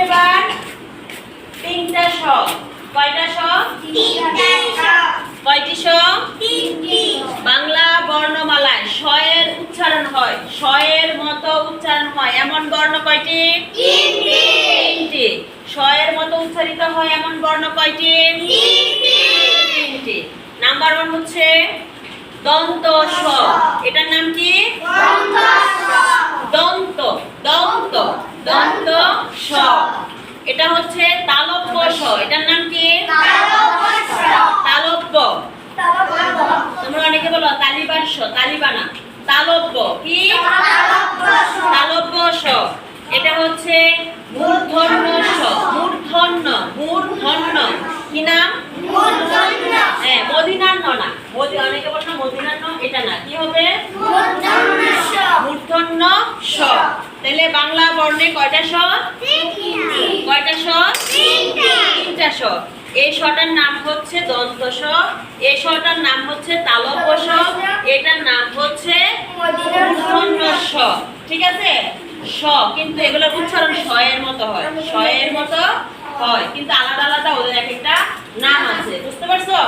এবার তিনটা স। কয়টা স? কয়টি স? বাংলা বর্ণমালায় স এর উচ্চারণ হয়, স এর মতো উচ্চারণ হয় এমন বর্ণ কয়টি? তিনটি। স এর মতো উচ্চারিত হয় এমন বর্ণ কয়টি? তিনটি। নাম্বার 1 হচ্ছে দন্ত স। এটার নাম কি? দন্ত দন্ত দন্ত স। এটা হচ্ছে তালব্য স। এটার নাম কি? তালব্য। তোমরা অনেকে বলো তালিবান স, তালিবানা। তালব্য কি? তালব্য স। এটা হচ্ছে মূর্ধন্য স। মূর্ধন্য মূর্ধন্য কি নাম? হ্যাঁ, মদিনান্য না। অনেকে বলো না মদিনান্য, এটা না। কি হবে? মূর্ধন্য স। তাহলে বাংলা বর্ণে কয়টা স? কয়টা স? তিনটা স। এই সটার নাম হচ্ছে দন্ত স, এই সটার নাম হচ্ছে তালব্য স, এটার নাম হচ্ছে মূর্ধন্য স। ঠিক আছে? স কিন্তু এগুলোর উচ্চারণ স এর মতো হয়, স এর মতো হয়, কিন্তু আলাদা আলাদা ওদের এক একটা নাম আছে। বুঝতে পারছো?